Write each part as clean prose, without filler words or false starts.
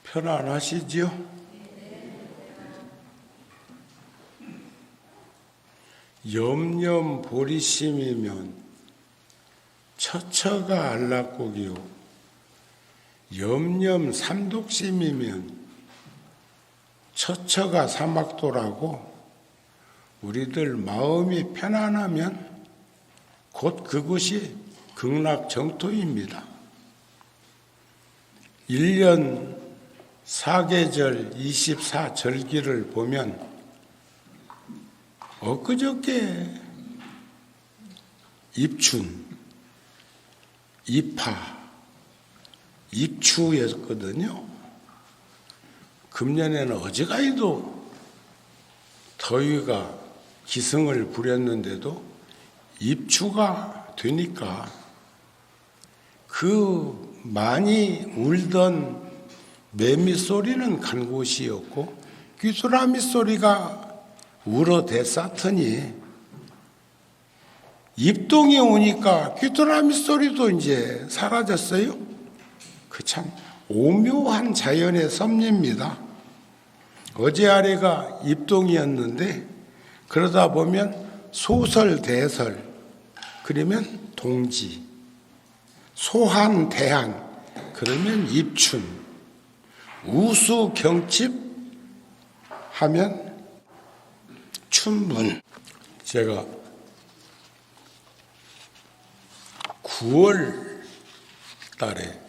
편안하시지요? 염염 보리심이면 처처가 안락국이요 염염 삼독심이면 처처가 사막도라고 우리들 마음이 편안하면 곧 그곳이 극락정토입니다. 1년 4계절 24절기를 보면 엊그저께 입춘, 입하, 입추였거든요. 금년에는 어제가에도 더위가 기승을 부렸는데도 입추가 되니까 그 많이 울던 매미 소리는 간 곳이었고 귀뚜라미 소리가 울어대쌌더니 입동이 오니까 귀뚜라미 소리도 이제 사라졌어요. 그 참 오묘한 자연의 섭리입니다. 어제 아래가 입동이었는데 그러다 보면 소설, 대설, 그러면 동지, 소한, 대한, 그러면 입춘, 우수, 경칩 하면 춘문. 제가 9월 달에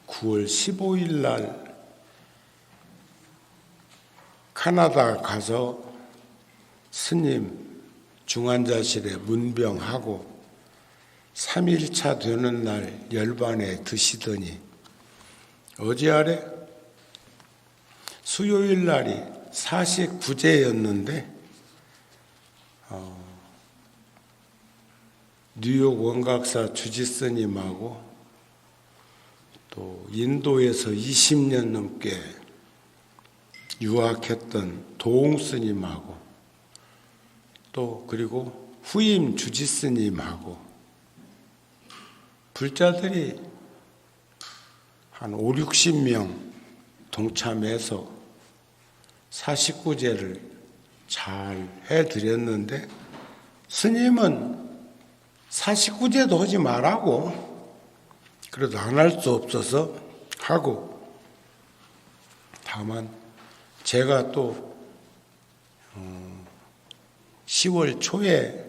9월 15일 날 캐나다 가서 스님 중환자실에 문병하고 3일차 되는 날 열반에 드시더니 어제 아래 수요일 날이 49제였는데 뉴욕 원각사 주지스님하고 또 인도에서 20년 넘게 유학했던 도홍스님하고 또 그리고 후임 주지스님하고 불자들이 한 5, 60명 동참해서 49제를 잘 해드렸는데 스님은 49제도 하지 말라고 그래도 안 할 수 없어서 하고 다만 제가 또 10월 초에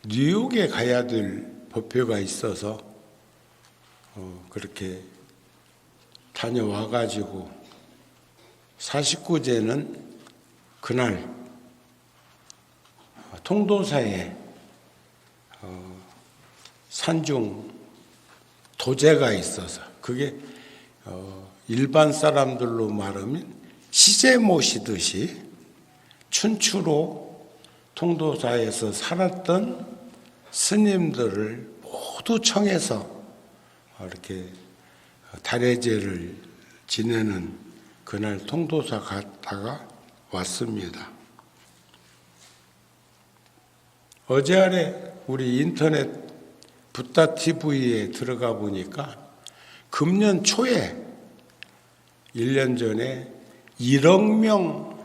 뉴욕에 가야 될 법회가 있어서 그렇게 다녀와가지고 49제는 그날 통도사에 산중 도제가 있어서 그게 일반 사람들로 말하면 시제 모시듯이 춘추로 통도사에서 살았던 스님들을 모두 청해서 이렇게 달해제를 지내는 그날 통도사 갔다가 왔습니다. 어제 아래 우리 인터넷 붓다 TV에 들어가 보니까 금년 초에 1년 전에 1억 명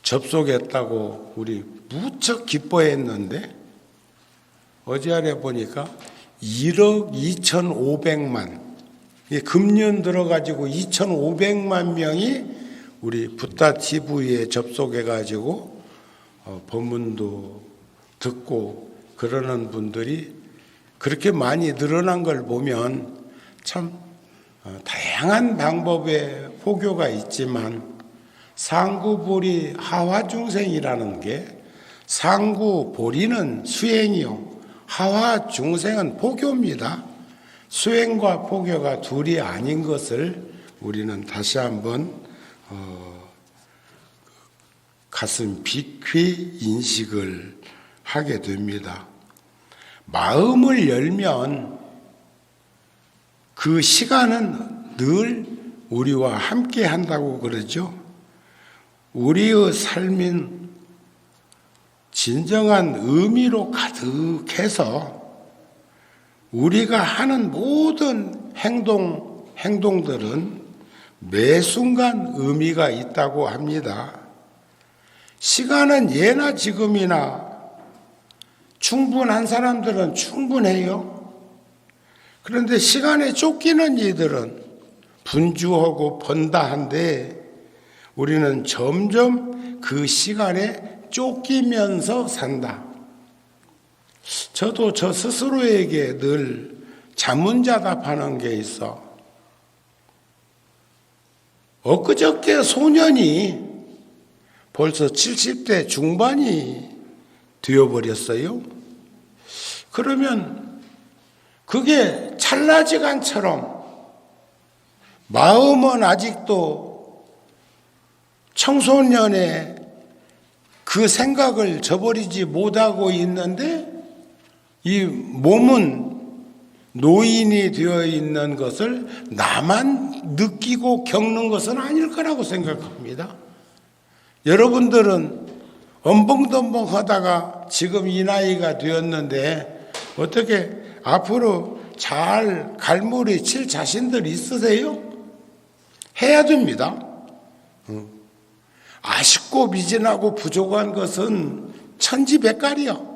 접속했다고 우리 무척 기뻐했는데 어제 아래 보니까 1억 2,500만 금년 들어가지고 2,500만 명이 우리 붓다 TV에 접속해가지고 법문도 듣고 그러는 분들이 그렇게 많이 늘어난 걸 보면 참 다양한 방법의 포교가 있지만 상구보리 하화중생이라는 게 상구보리는 수행이요 하화중생은 포교입니다. 수행과 포교가 둘이 아닌 것을 우리는 다시 한번 가슴 깊이 인식을 하게 됩니다. 마음을 열면 그 시간은 늘 우리와 함께 한다고 그러죠. 우리의 삶은 진정한 의미로 가득해서 우리가 하는 모든 행동들은 매 순간 의미가 있다고 합니다. 시간은 예나 지금이나 충분한 사람들은 충분해요. 그런데 시간에 쫓기는 이들은 분주하고 번다한데 우리는 점점 그 시간에 쫓기면서 산다. 저도 저 스스로에게 늘 자문자답하는 게 있어. 엊그저께 소년이 벌써 70대 중반이 되어버렸어요. 그러면 그게 찰나지간처럼 마음은 아직도 청소년의 그 생각을 저버리지 못하고 있는데 이 몸은 노인이 되어 있는 것을 나만 느끼고 겪는 것은 아닐 거라고 생각합니다. 여러분들은 엄벙덤벙 하다가 지금 이 나이가 되었는데 어떻게 앞으로 잘 갈무리 칠 자신들 있으세요? 해야 됩니다. 아쉽고 미진하고 부족한 것은 천지백갈이요.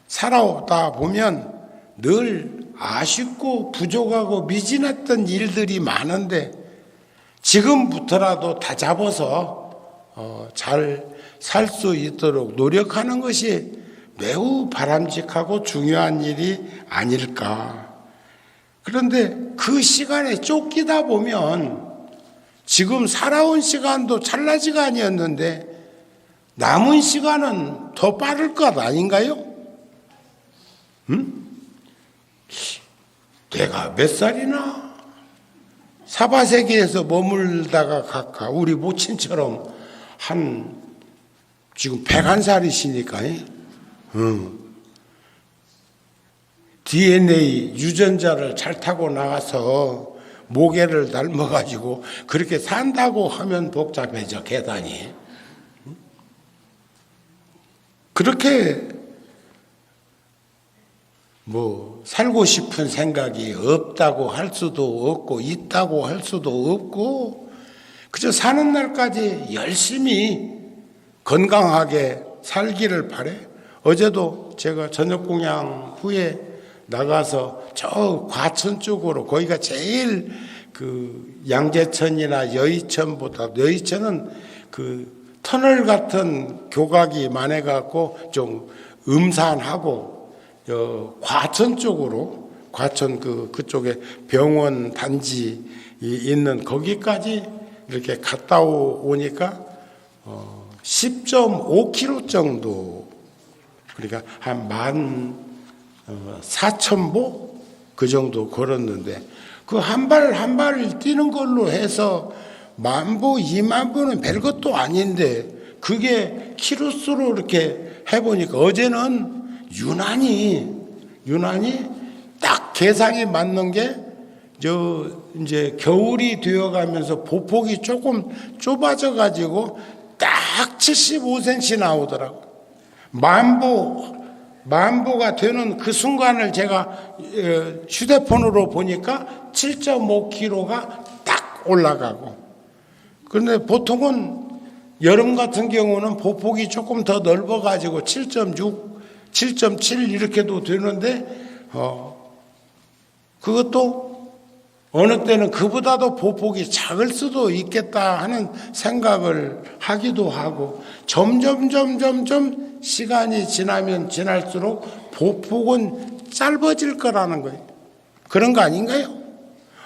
살아오다 보면 늘 아쉽고 부족하고 미진했던 일들이 많은데 지금부터라도 다 잡아서 잘 살 수 있도록 노력하는 것이 매우 바람직하고 중요한 일이 아닐까. 그런데 그 시간에 쫓기다 보면 지금 살아온 시간도 찰나지가 아니었는데 남은 시간은 더 빠를 것 아닌가요? 내가 몇 살이나 사바세계에서 머물다가 각각 우리 모친처럼 지금 101살이시니까 DNA 유전자를 잘 타고 나가서 모계를 닮아가지고 그렇게 산다고 하면 복잡해져 계단이. 그렇게 살고 싶은 생각이 없다고 할 수도 없고 있다고 할 수도 없고 그저 사는 날까지 열심히 건강하게 살기를 바래. 어제도 제가 저녁 공양 후에 나가서 저 과천 쪽으로 거기가 제일 그 양재천이나 여의천보다 여의천은 그 터널 같은 교각이 많아갖고 좀 음산하고 과천 쪽으로 과천 그쪽에 병원 단지 있는 거기까지 이렇게 갔다 오니까 10.5km 정도 그러니까 한 14,000보 그 정도 걸었는데 그 한 발 한 발을 뛰는 걸로 해서 10,000보 20,000보는 별것도 아닌데 그게 키로수로 이렇게 해보니까 어제는 유난히 딱 계산이 맞는 게 이제 겨울이 되어가면서 보폭이 조금 좁아져 가지고 딱 75cm 나오더라고. 10,000보가 되는 그 순간을 제가 휴대폰으로 보니까 7.5km가 딱 올라가고. 그런데 보통은 여름 같은 경우는 보폭이 조금 더 넓어 가지고 7.6, 7.7 이렇게도 되는데 그것도 어느 때는 그보다도 보폭이 작을 수도 있겠다 하는 생각을 하기도 하고 점점 시간이 지나면 지날수록 보폭은 짧아질 거라는 거예요. 그런 거 아닌가요?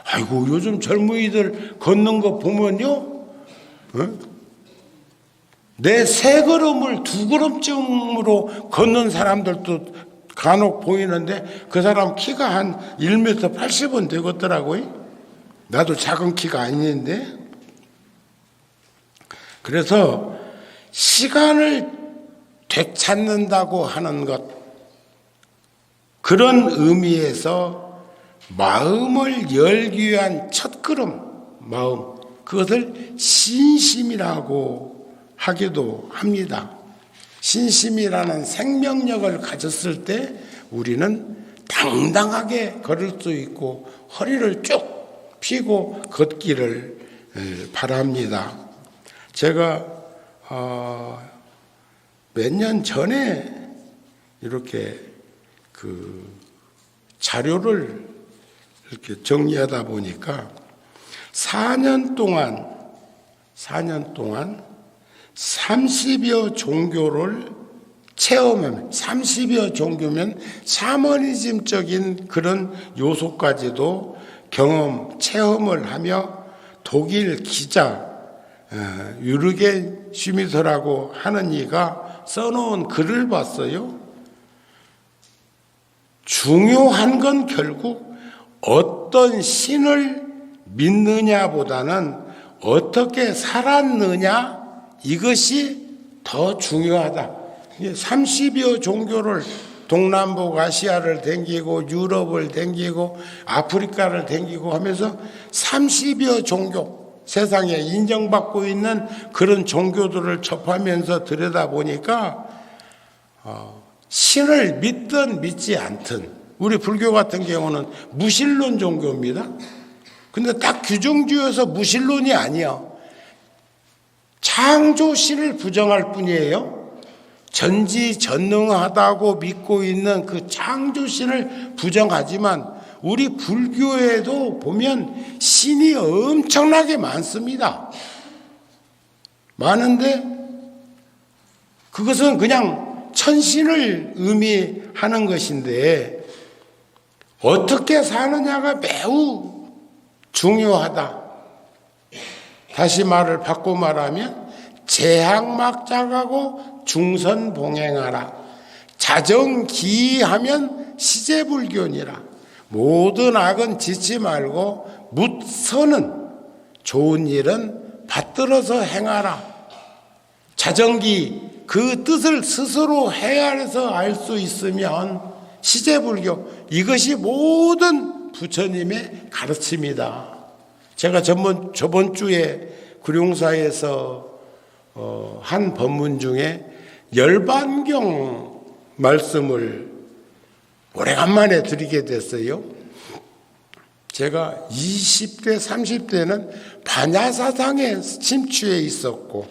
아이고 요즘 젊은이들 걷는 거 보면요 내 세 걸음을 두 걸음쯤으로 걷는 사람들도 간혹 보이는데 그 사람 키가 한 1m 80은 되겠더라고요. 나도 작은 키가 아닌데. 그래서 시간을 되찾는다고 하는 것 그런 의미에서 마음을 열기 위한 첫걸음 마음 그것을 신심이라고 하기도 합니다. 신심이라는 생명력을 가졌을 때 우리는 당당하게 걸을 수 있고 허리를 쭉 펴고 걷기를 바랍니다. 제가 몇 년 전에 이렇게 그 자료를 이렇게 정리하다 보니까 4년 동안 30여 종교를 체험하면 30여 종교면 샤머니즘적인 그런 요소까지도 체험을 하며 독일 기자 유르겐 슈미터라고 하는 이가 써놓은 글을 봤어요. 중요한 건 결국 어떤 신을 믿느냐보다는 어떻게 살았느냐, 이것이 더 중요하다. 30여 종교를 동남북 아시아를 댕기고 유럽을 댕기고 아프리카를 댕기고 하면서 30여 종교, 세상에 인정받고 있는 그런 종교들을 접하면서 들여다보니까 신을 믿든 믿지 않든, 우리 불교 같은 경우는 무신론 종교입니다. 근데 딱 규정지어서 무신론이 아니야. 창조신을 부정할 뿐이에요. 전지전능하다고 믿고 있는 그 창조신을 부정하지만 우리 불교에도 보면 신이 엄청나게 많습니다. 많은데 그것은 그냥 천신을 의미하는 것인데 어떻게 사느냐가 매우 중요하다. 다시 말을 바꿔 말하면 재학막작하고 중선봉행하라. 자정기하면 시제불교니라. 모든 악은 짓지 말고 묻서는 좋은 일은 받들어서 행하라. 자정기, 그 뜻을 스스로 헤아려서 알 수 있으면 시제불교, 이것이 모든 부처님의 가르침이다. 제가 저번 주에 구룡사에서 한 법문 중에 열반경 말씀을 오래간만에 드리게 됐어요. 제가 20대, 30대는 반야사상에 침투해 있었고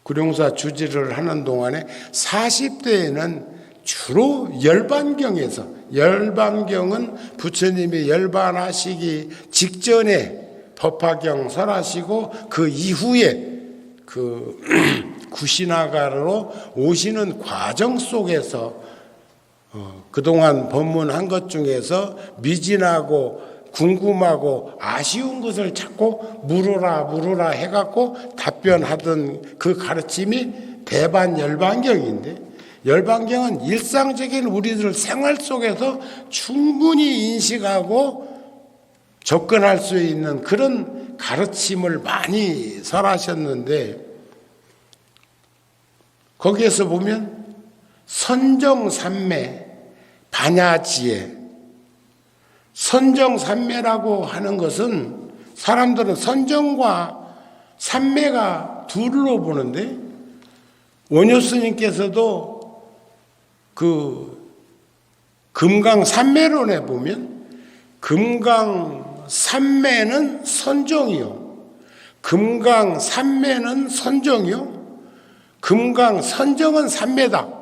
구룡사 주지를 하는 동안에 40대에는 주로 열반경에서, 열반경은 부처님이 열반하시기 직전에 법화경 설하시고 그 이후에 그 구시나가로 오시는 과정 속에서 그동안 법문한 것 중에서 미진하고 궁금하고 아쉬운 것을 찾고 물으라 해갖고 답변하던 그 가르침이 대반 열반경인데, 열반경은 일상적인 우리들 생활 속에서 충분히 인식하고 접근할 수 있는 그런 가르침을 많이 설하셨는데, 거기에서 보면 선정삼매, 반야지혜, 선정삼매라고 하는 것은 사람들은 선정과 삼매가 둘로 보는데, 원효 스님께서도 그 금강삼매론에 보면 금강삼매는 선정이요, 금강삼매는 선정이요, 금강선정은 삼매다.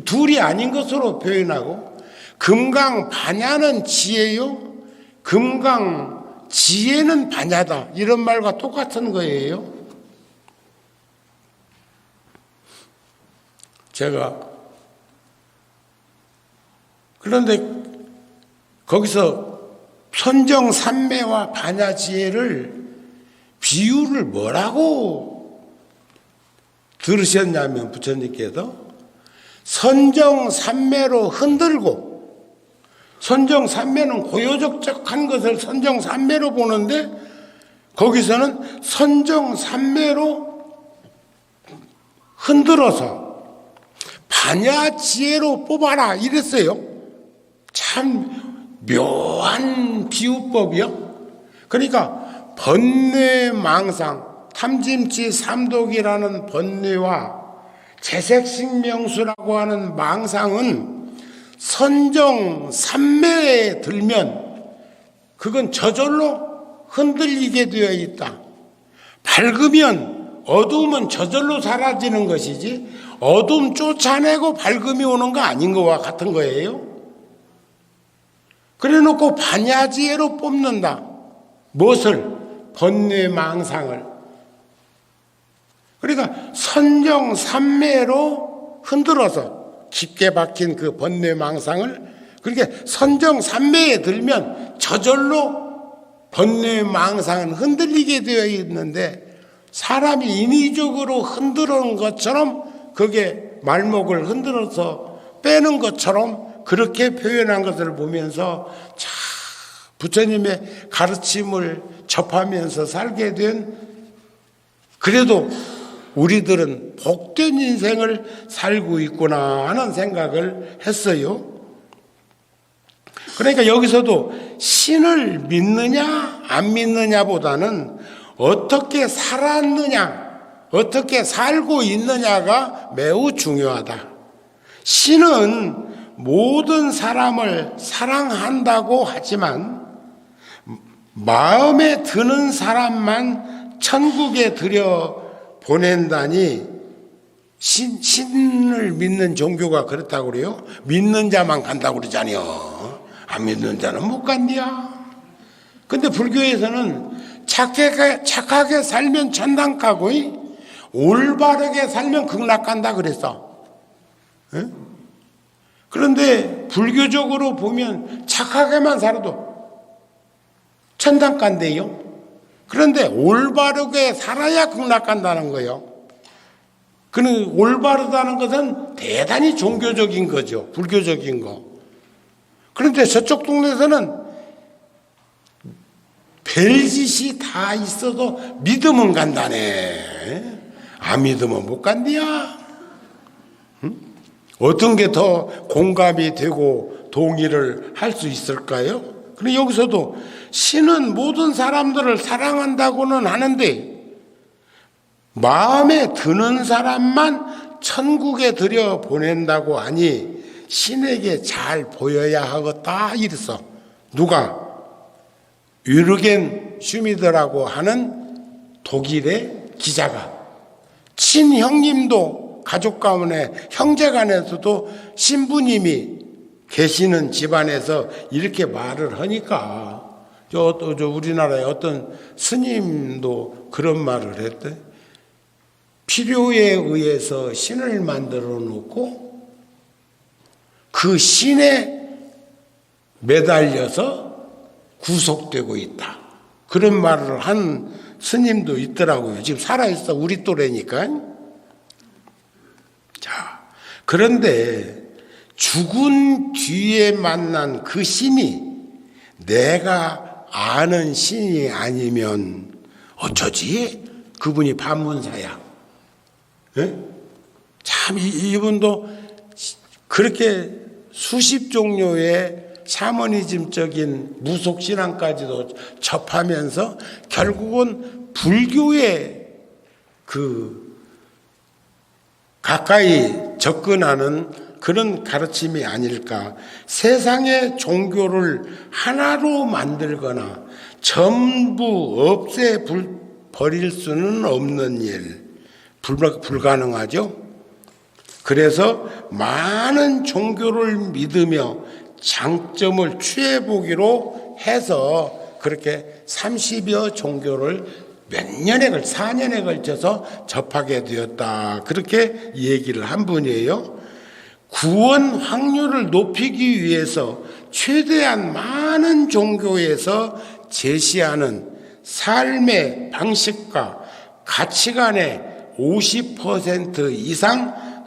둘이 아닌 것으로 표현하고, 금강반야는 지혜요, 금강지혜는 반야다, 이런 말과 똑같은 거예요. 그런데 거기서 선정삼매와 반야지혜를 비유를 뭐라고 들으셨냐면, 부처님께서 선정삼매로 흔들고, 선정삼매는 고요적적한 것을 선정삼매로 보는데 거기서는 선정삼매로 흔들어서 반야지혜로 뽑아라 이랬어요. 참 묘한 비유법이요. 그러니까 번뇌망상, 탐짐치 삼독이라는 번뇌와 재색식명수라고 하는 망상은 선정 삼매에 들면 그건 저절로 흔들리게 되어 있다. 밝으면 어두움은 저절로 사라지는 것이지 어두움 쫓아내고 밝음이 오는 거 아닌 거와 같은 거예요. 그래 놓고 반야지혜로 뽑는다. 무엇을? 번뇌망상을. 그러니까 선정삼매로 흔들어서 깊게 박힌 그 번뇌망상을, 그렇게 선정삼매에 들면 저절로 번뇌망상은 흔들리게 되어 있는데 사람이 인위적으로 흔들어놓은 것처럼, 그게 말목을 흔들어서 빼는 것처럼 그렇게 표현한 것을 보면서 참 부처님의 가르침을 접하면서 살게 된, 그래도 우리들은 복된 인생을 살고 있구나 하는 생각을 했어요. 그러니까 여기서도 신을 믿느냐 안 믿느냐보다는 어떻게 살았느냐, 어떻게 살고 있느냐가 매우 중요하다. 신은 모든 사람을 사랑한다고 하지만 마음에 드는 사람만 천국에 들여 보낸다니, 신을 믿는 종교가 그렇다고 그래요? 믿는 자만 간다고 그러잖아요. 안 믿는 자는 못 간디야. 근데 불교에서는 착하게 살면 천당 가고 올바르게 살면 극락 간다 그랬어. 에? 그런데 불교적으로 보면 착하게만 살아도 천당 간대요. 그런데 올바르게 살아야 극락 간다는 거예요. 그는 올바르다는 것은 대단히 종교적인 거죠. 불교적인 거. 그런데 저쪽 동네에서는 별짓이 다 있어도 믿으면 간다네. 안 믿으면 못 간디야. 응? 어떤 게 더 공감이 되고 동의를 할 수 있을까요? 그런데 여기서도 신은 모든 사람들을 사랑한다고는 하는데 마음에 드는 사람만 천국에 들여 보낸다고 하니 신에게 잘 보여야 하겠다 이랬어. 누가? 유르겐 슈미드라고 하는 독일의 기자가, 친형님도 가족 가문에 형제간에서도 신부님이 계시는 집안에서 이렇게 말을 하니까 저 우리나라의 어떤 스님도 그런 말을 했대. 필요에 의해서 신을 만들어 놓고 그 신에 매달려서 구속되고 있다. 그런 말을 한 스님도 있더라고요. 지금 살아있어. 우리 또래니까. 자, 그런데 죽은 뒤에 만난 그 신이 내가 아는 신이 아니면 어쩌지? 그분이 반문사야. 네? 참 이분도 그렇게 수십 종류의 샤머니즘적인 무속신앙까지도 접하면서 결국은 불교에 가까이 접근하는 그런 가르침이 아닐까. 세상의 종교를 하나로 만들거나 전부 없애버릴 수는 없는 일, 불가능하죠. 그래서 많은 종교를 믿으며 장점을 취해보기로 해서 그렇게 30여 종교를 몇 년에 4년에 걸쳐서 접하게 되었다. 그렇게 얘기를 한 분이에요. 구원 확률을 높이기 위해서 최대한 많은 종교에서 제시하는 삶의 방식과 가치관의 50% 이상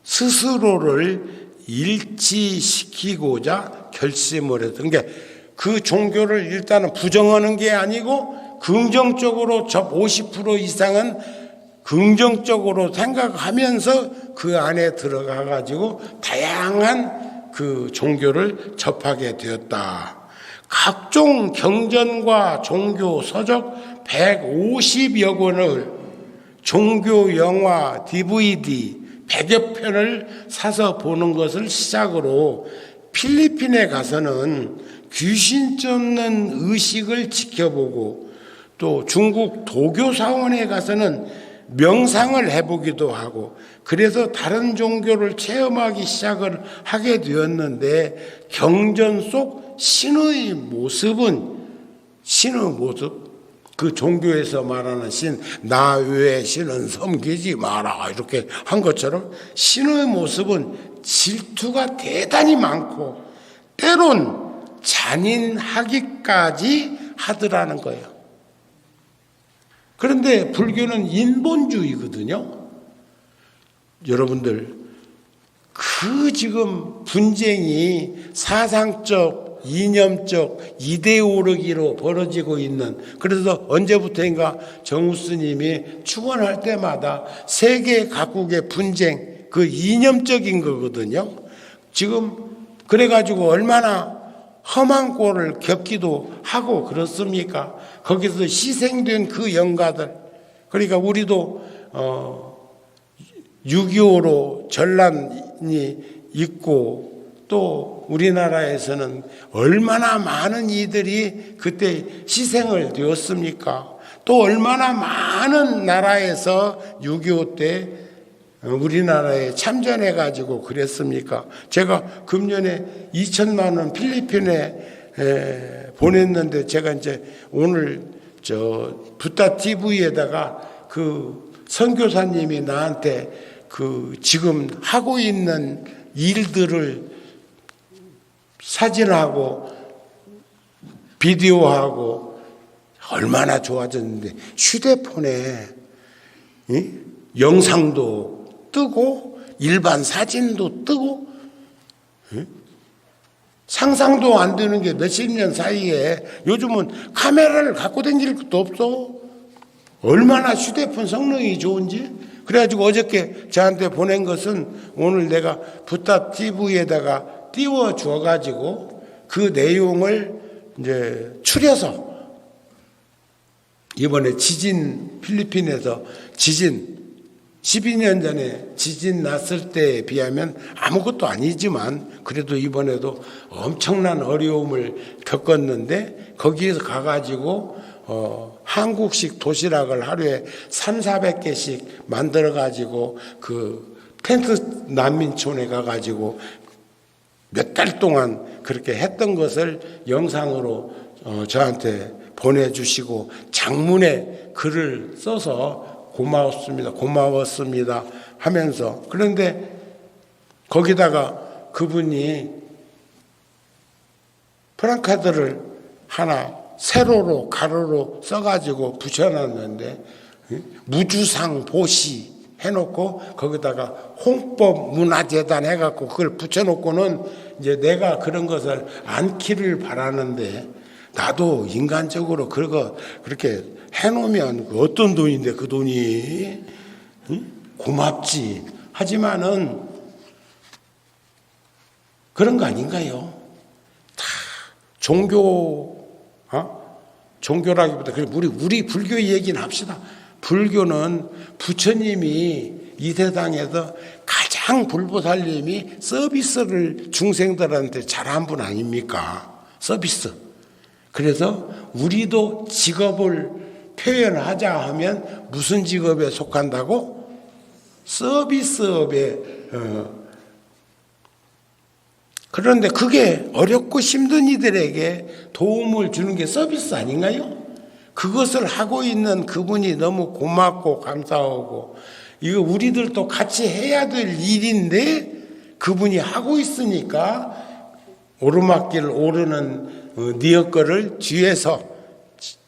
스스로를 일치시키고자 결심을 했던 게, 그 종교를 일단은 부정하는 게 아니고 긍정적으로 50% 이상은 긍정적으로 생각하면서 그 안에 들어가 가지고 다양한 그 종교를 접하게 되었다. 각종 경전과 종교 서적 150여 권을 종교 영화 DVD 100여 편을 사서 보는 것을 시작으로 필리핀에 가서는 귀신 쫓는 의식을 지켜보고 또 중국 도교 사원에 가서는 명상을 해보기도 하고 그래서 다른 종교를 체험하기 시작을 하게 되었는데 경전 속 신의 모습은 신의 모습 그 종교에서 말하는 신, 나 외에 신은 섬기지 마라 이렇게 한 것처럼 신의 모습은 질투가 대단히 많고 때론 잔인하기까지 하더라는 거예요. 그런데 불교는 인본주의거든요. 여러분들 그 지금 분쟁이 사상적 이념적 이데올로기로 벌어지고 있는 그래서 언제부터인가 정우 스님이 축원할 때마다 세계 각국의 분쟁 그 이념적인 거거든요. 지금 그래가지고 얼마나 험한 꼴을 겪기도 하고 그렇습니까? 거기서 희생된 그 영가들 그러니까 우리도 6.25로 전란이 있고 또 우리나라에서는 얼마나 많은 이들이 그때 희생을 되었습니까? 또 얼마나 많은 나라에서 6.25 때 우리나라에 참전해 가지고 그랬습니까? 제가 금년에 2천만 원 필리핀에 보냈는데 제가 이제 오늘 부타 TV에다가 그 선교사님이 나한테 그 지금 하고 있는 일들을 사진하고 비디오하고 얼마나 좋아졌는데 휴대폰에 영상도 뜨고 일반 사진도 뜨고 상상도 안 되는 게 몇십 년 사이에 요즘은 카메라를 갖고 다닐 것도 없어. 얼마나 휴대폰 성능이 좋은지. 그래가지고 어저께 저한테 보낸 것은 오늘 내가 부타 TV에다가 띄워 주어가지고 그 내용을 이제 추려서 이번에 지진 필리핀에서 지진 12년 전에 지진 났을 때에 비하면 아무것도 아니지만 그래도 이번에도 엄청난 어려움을 겪었는데 거기에서 가가지고 한국식 도시락을 하루에 300~400개씩 만들어가지고 그 텐트 난민촌에 가가지고 몇 달 동안 그렇게 했던 것을 영상으로 저한테 보내주시고 장문에 글을 써서 고마웠습니다 하면서 그런데 거기다가 그분이 프랑카드를 하나 세로로 가로로 써가지고 붙여놨는데 무주상 보시 해놓고 거기다가 홍법 문화재단 해갖고 그걸 붙여놓고는 이제 내가 그런 것을 않기를 바라는데 나도 인간적으로 그렇게 해놓으면 어떤 돈인데 그 돈이 고맙지. 하지만은 그런 거 아닌가요? 다 종교라기보다 우리 불교 얘기는 합시다. 불교는 부처님이 이 세상에서 가장 불보살님이 서비스를 중생들한테 잘한 분 아닙니까? 서비스. 그래서 우리도 직업을 표현하자 하면 무슨 직업에 속한다고? 서비스업에. 그런데 그게 어렵고 힘든 이들에게 도움을 주는 게 서비스 아닌가요? 그것을 하고 있는 그분이 너무 고맙고 감사하고 이거 우리들도 같이 해야 될 일인데 그분이 하고 있으니까 오르막길 오르는 니어거를 뒤에서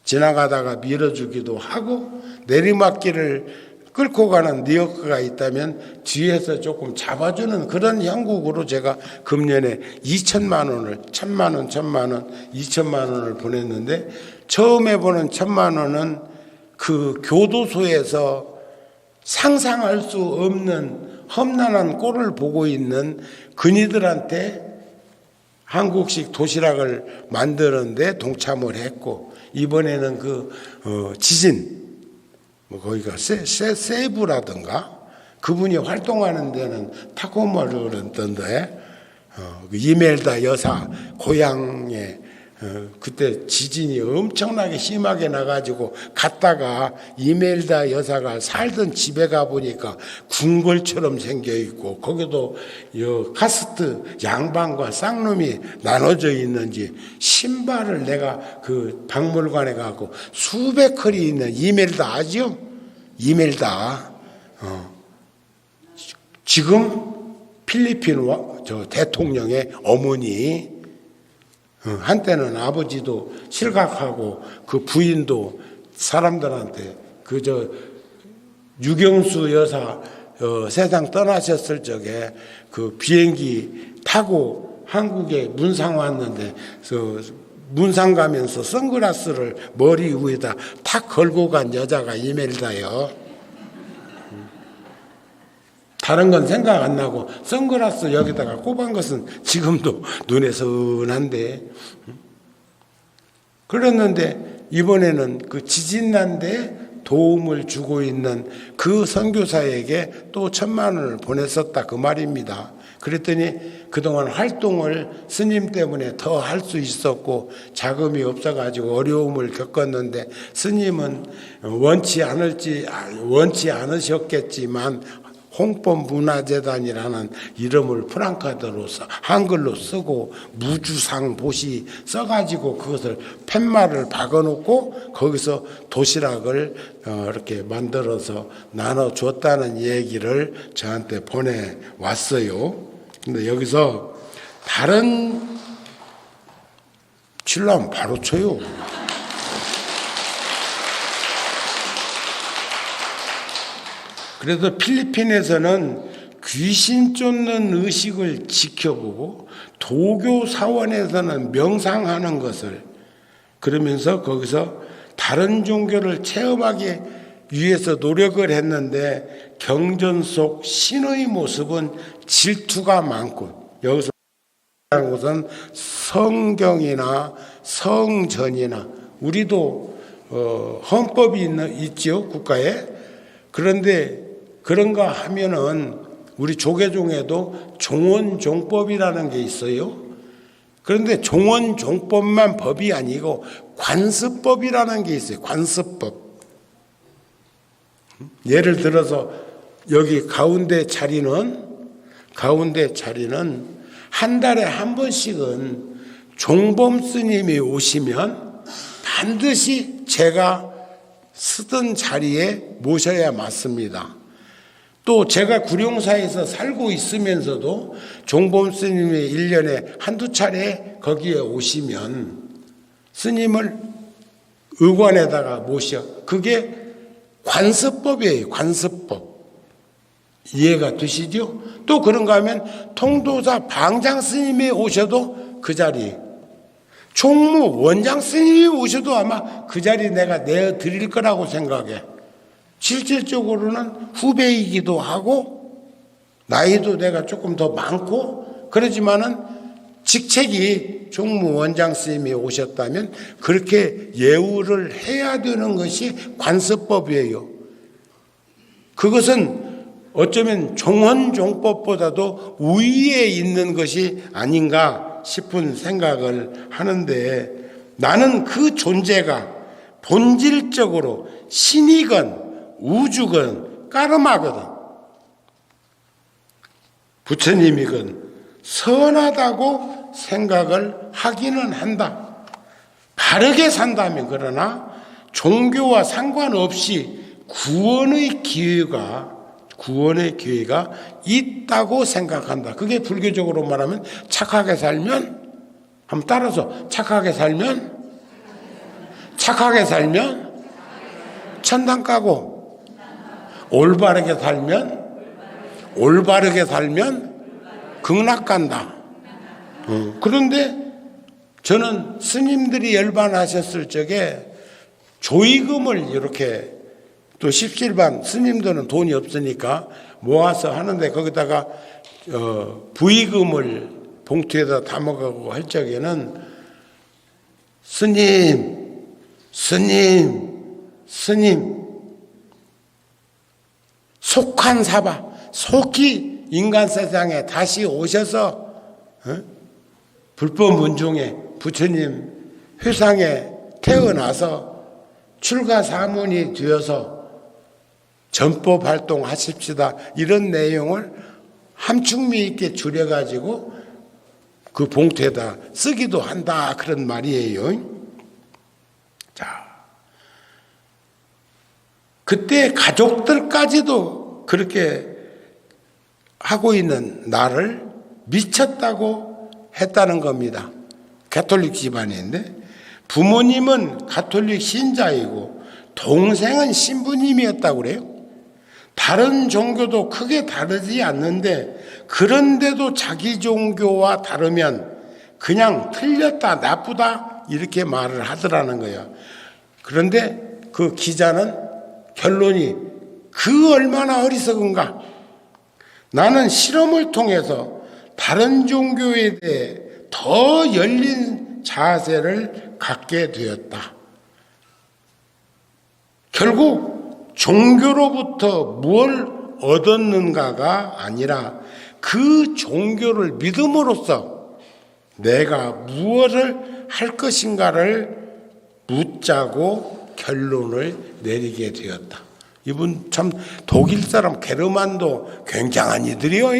지나가다가 밀어주기도 하고 내리막길을 끌고 가는 니어거가 있다면 뒤에서 조금 잡아주는 그런 형국으로 제가 금년에 2천만 원을 1,000만 원, 2천만 원을 보냈는데 처음에 보는 1,000만 원은 그 교도소에서 상상할 수 없는 험난한 꼴을 보고 있는 그니들한테 한국식 도시락을 만드는데 동참을 했고 이번에는 지진 거기가 세부라든가 그분이 활동하는 데는 타코마르던데 이멜다 여사 고향에 그때 지진이 엄청나게 심하게 나가지고 갔다가 이멜다 여사가 살던 집에 가보니까 궁궐처럼 생겨있고 거기도 카스트 양반과 쌍룸이 나눠져 있는지 신발을 내가 그 박물관에 가고 수백 컬이 있는 이멜다 아죠? 이멜다. 지금 필리핀 대통령의 어머니, 한때는 아버지도 실각하고 그 부인도 사람들한테 유경수 여사 세상 떠나셨을 적에 그 비행기 타고 한국에 문상 왔는데 문상 가면서 선글라스를 머리 위에다 탁 걸고 간 여자가 이멜다요. 다른 건 생각 안 나고 선글라스 여기다가 꼽은 것은 지금도 눈에 선한데, 그랬는데 이번에는 그 지진 난데 도움을 주고 있는 그 선교사에게 또 1,000만 원을 보냈었다 그 말입니다. 그랬더니 그동안 활동을 스님 때문에 더 할 수 있었고 자금이 없어가지고 어려움을 겪었는데 스님은 원치 않으셨겠지만 홍법문화재단이라는 이름을 프랑카드로 한글로 쓰고 무주상 보시 써가지고 그것을 팻말을 박아놓고 거기서 도시락을 이렇게 만들어서 나눠줬다는 얘기를 저한테 보내왔어요. 근데 여기서 다른 칠라면 바로 쳐요. 그래서 필리핀에서는 귀신 쫓는 의식을 지켜보고 도교 사원에서는 명상하는 것을, 그러면서 거기서 다른 종교를 체험하기 위해서 노력을 했는데 경전 속 신의 모습은 질투가 많고, 여기서 하는 것은 성경이나 성전이나 우리도 헌법이 있죠 국가에. 그런데 그런가 하면은 우리 조계종에도 종원종법이라는 게 있어요. 그런데 종원종법만 법이 아니고 관습법이라는 게 있어요. 관습법. 예를 들어서 여기 가운데 자리는 한 달에 한 번씩은 종범 스님이 오시면 반드시 제가 쓰던 자리에 모셔야 맞습니다. 또 제가 구룡사에서 살고 있으면서도 종범 스님이 1년에 한두 차례 거기에 오시면 스님을 의관에다가 모셔. 그게 관습법이에요. 관습법. 이해가 되시죠? 또 그런가 하면 통도사 방장 스님이 오셔도 그 자리, 총무 원장 스님이 오셔도 아마 그 자리 내가 내어드릴 거라고 생각해. 실질적으로는 후배이기도 하고 나이도 내가 조금 더 많고 그러지만은 직책이 총무 원장 스님이 오셨다면 그렇게 예우를 해야 되는 것이 관습법이에요. 그것은 어쩌면 종헌종법보다도 우위에 있는 것이 아닌가 싶은 생각을 하는데, 나는 그 존재가 본질적으로 신이건 우주건 까르마거든, 부처님이건 선하다고 생각을 하기는 한다. 바르게 산다면. 그러나 종교와 상관없이 구원의 기회가 있다고 생각한다. 그게 불교적으로 말하면 착하게 살면, 한번 따라서 착하게 살면 천당 가고, 올바르게 살면 극락 간다. 그런데 저는 스님들이 열반하셨을 적에 조의금을 이렇게, 또 십실반 스님들은 돈이 없으니까 모아서 하는데 거기다가 부의금을 봉투에다 담아가고 할 적에는 스님 속한 사바, 속히 인간 세상에 다시 오셔서 불법 문중에 부처님 회상에 태어나서 출가 사문이 되어서 전법 활동하십시다. 이런 내용을 함축미 있게 줄여가지고 그 봉투에다 쓰기도 한다. 그런 말이에요. 자, 그때 가족들까지도 그렇게 하고 있는 나를 미쳤다고 했다는 겁니다. 가톨릭 집안인데 부모님은 가톨릭 신자이고 동생은 신부님이었다고 그래요. 다른 종교도 크게 다르지 않는데 그런데도 자기 종교와 다르면 그냥 틀렸다, 나쁘다 이렇게 말을 하더라는 거예요. 그런데 그 기자는 결론이 그 얼마나 어리석은가. 나는 실험을 통해서 다른 종교에 대해 더 열린 자세를 갖게 되었다. 결국 종교로부터 뭘 얻었는가가 아니라 그 종교를 믿음으로써 내가 무엇을 할 것인가를 묻자고 결론을 내리게 되었다. 이분 참 독일 사람 게르만도 굉장한 이들이요.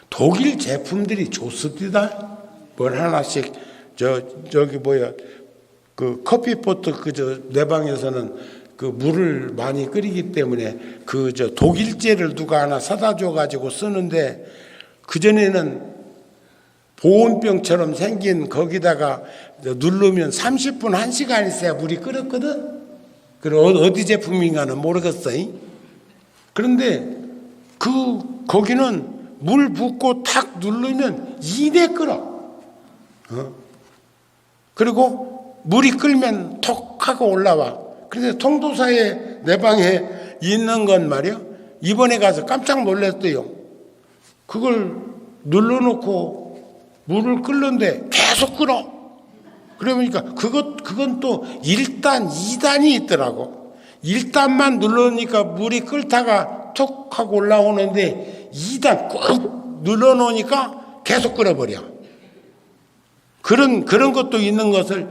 독일 제품들이 좋습니다. 뭘 하나씩 저기 뭐야 그 커피포트 내 방에서는 그 물을 많이 끓이기 때문에 그 독일제를 누가 하나 사다 줘 가지고 쓰는데 그 전에는 보온병처럼 생긴 거기다가 누르면 30분 1시간 있어야 물이 끓었거든. 그럼 어디 제품인가는 모르겠어요. 그런데 거기는 물 붓고 탁 누르면 이내 끓어. 그리고 물이 끓면 톡 하고 올라와. 그런데 통도사에 내 방에 있는 건 말이야. 이번에 가서 깜짝 놀랐어요. 그걸 눌러놓고 물을 끓는데 계속 끓어. 그러니까 그건 또 1단, 2단이 있더라고. 1단만 눌러놓으니까 물이 끓다가 톡 하고 올라오는데 2단 꾹 눌러놓으니까 계속 끓어버려. 그런 것도 있는 것을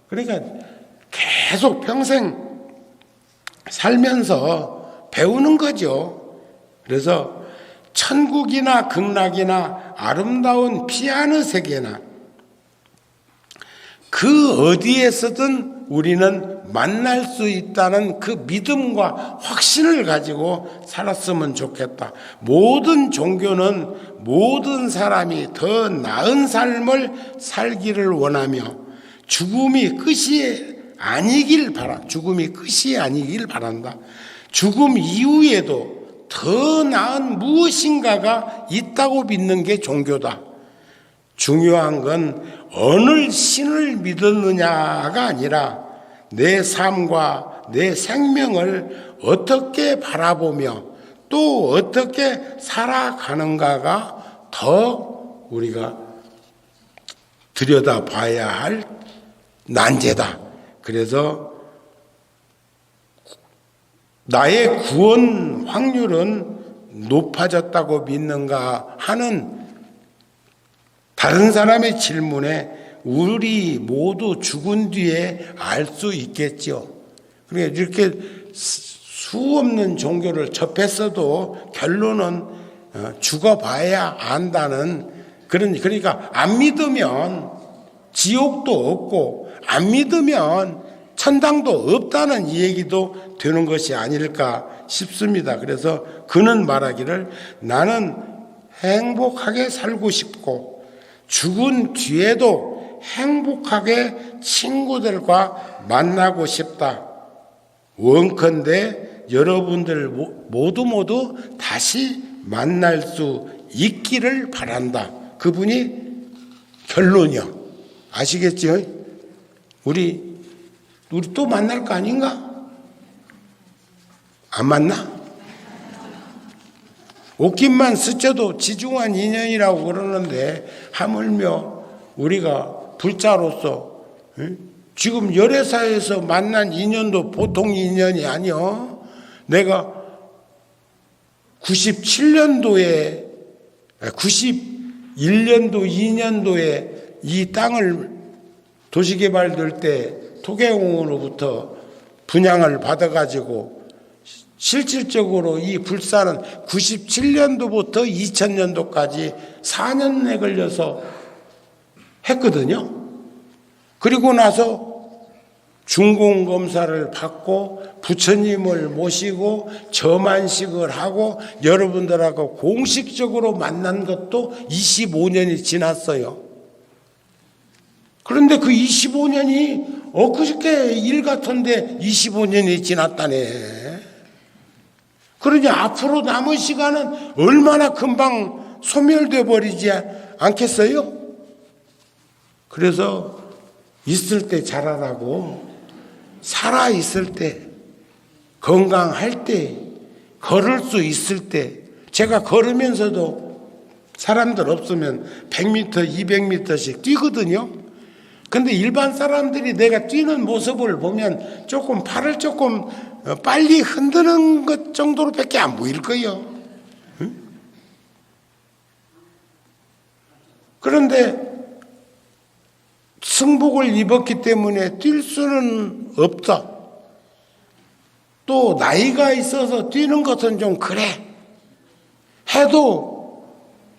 그러니까 계속 평생 살면서 배우는 거죠. 그래서 천국이나 극락이나 아름다운 피아노 세계나 그 어디에서든 우리는 만날 수 있다는 그 믿음과 확신을 가지고 살았으면 좋겠다. 모든 종교는 모든 사람이 더 나은 삶을 살기를 원하며 죽음이 끝이 아니길 바란다. 죽음 이후에도 더 나은 무엇인가가 있다고 믿는 게 종교다. 중요한 건 어느 신을 믿었느냐가 아니라 내 삶과 내 생명을 어떻게 바라보며 또 어떻게 살아가는가가 더 우리가 들여다봐야 할 난제다. 그래서 나의 구원 확률은 높아졌다고 믿는가 하는 다른 사람의 질문에 우리 모두 죽은 뒤에 알 수 있겠죠. 그러니까 이렇게 수 없는 종교를 접했어도 결론은 죽어봐야 안다는 그러니까 안 믿으면 지옥도 없고 안 믿으면 천당도 없다는 이 얘기도 되는 것이 아닐까 싶습니다. 그래서 그는 말하기를 나는 행복하게 살고 싶고 죽은 뒤에도 행복하게 친구들과 만나고 싶다. 원컨대 여러분들 모두 다시 만날 수 있기를 바란다. 그분이 결론이요. 아시겠죠? 우리 또 만날 거 아닌가? 안 만나? 옷깃만 스쳐도 지중한 인연이라고 그러는데 하물며 우리가 불자로서 지금 열애사에서 만난 인연도 보통 인연이 아니요. 내가 91년도 2년도에 이 땅을 도시개발될 때 토계공원으로부터 분양을 받아가지고 실질적으로 이 불사는 97년도부터 2000년도까지 4년에 걸려서 했거든요. 그리고 나서 중공검사를 받고 부처님을 모시고 점안식을 하고 여러분들하고 공식적으로 만난 것도 25년이 지났어요. 그런데 그 25년이 엊그저께 일 같은데 25년이 지났다네. 그러니 앞으로 남은 시간은 얼마나 금방 소멸돼 버리지 않겠어요? 그래서 있을 때 잘하라고, 살아 있을 때, 건강할 때, 걸을 수 있을 때, 제가 걸으면서도 사람들 없으면 100m, 200m씩 뛰거든요. 근데 일반 사람들이 내가 뛰는 모습을 보면 조금 팔을 조금 빨리 흔드는 것 정도로밖에 안 보일 거예요. 응? 그런데 승복을 입었기 때문에 뛸 수는 없다. 또 나이가 있어서 뛰는 것은 좀 그래. 해도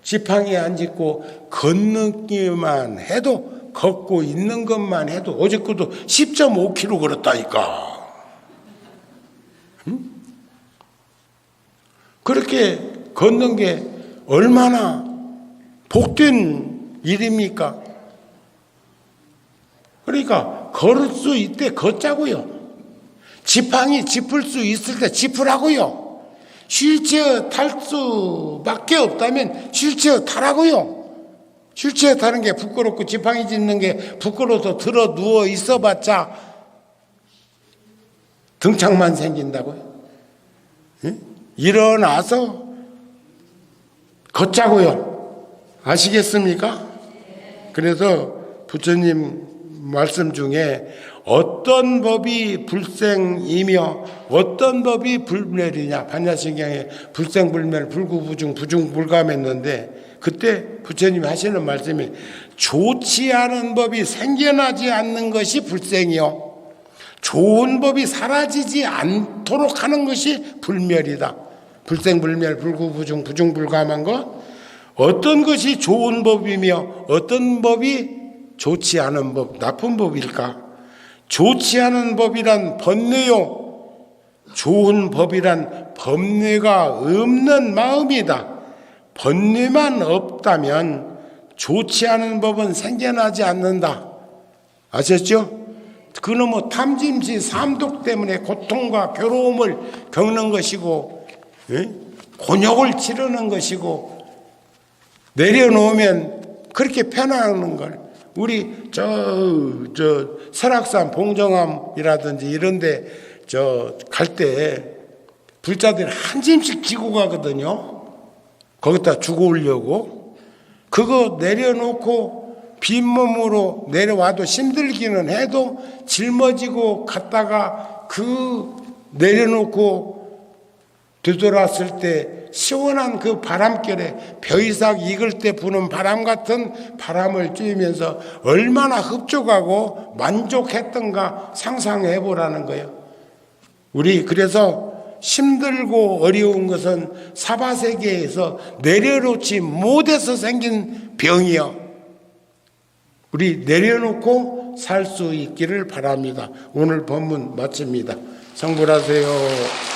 지팡이 안 짚고 걷기만 해도, 걷고 있는 것만 해도 어저께도 10.5km 걸었다니까. 응? 그렇게 걷는 게 얼마나 복된 일입니까? 그러니까 걸을 수 있을 때 걷자고요. 지팡이 짚을 수 있을 때 짚으라고요. 휠체어 탈 수밖에 없다면 휠체어 타라고요. 휠체어 타는 게 부끄럽고 지팡이 짚는 게 부끄러워서 들어 누워 있어봤자 등창만 생긴다고요. 응? 일어나서 걷자고요. 아시겠습니까? 그래서 부처님 말씀 중에 어떤 법이 불생이며 어떤 법이 불멸이냐, 반야신경에 불생불멸 불구부중 부중불감했는데 그때 부처님이 하시는 말씀이 좋지 않은 법이 생겨나지 않는 것이 불생이요, 좋은 법이 사라지지 않도록 하는 것이 불멸이다. 불생불멸 불구부중 부중불감한 것, 어떤 것이 좋은 법이며 어떤 법이 좋지 않은 법, 나쁜 법일까? 좋지 않은 법이란 번뇌요, 좋은 법이란 번뇌가 없는 마음이다. 번뇌만 없다면 좋지 않은 법은 생겨나지 않는다. 아셨죠? 그놈의 탐짐시 삼독 때문에 고통과 괴로움을 겪는 것이고, 곤욕을 치르는 것이고, 내려놓으면 그렇게 편안한 걸. 우리 설악산 봉정암이라든지 이런데 갈 때 불자들이 한 짐씩 지고 가거든요. 거기다 주고 오려고. 그거 내려놓고 빈몸으로 내려와도 힘들기는 해도 짊어지고 갔다가 그 내려놓고 되돌았을 때 시원한 그 바람결에 벼이삭 익을 때 부는 바람 같은 바람을 쬐면서 얼마나 흡족하고 만족했던가 상상해 보라는 거예요. 우리 그래서 힘들고 어려운 것은 사바세계에서 내려놓지 못해서 생긴 병이요. 우리 내려놓고 살 수 있기를 바랍니다. 오늘 법문 마칩니다. 성불하세요.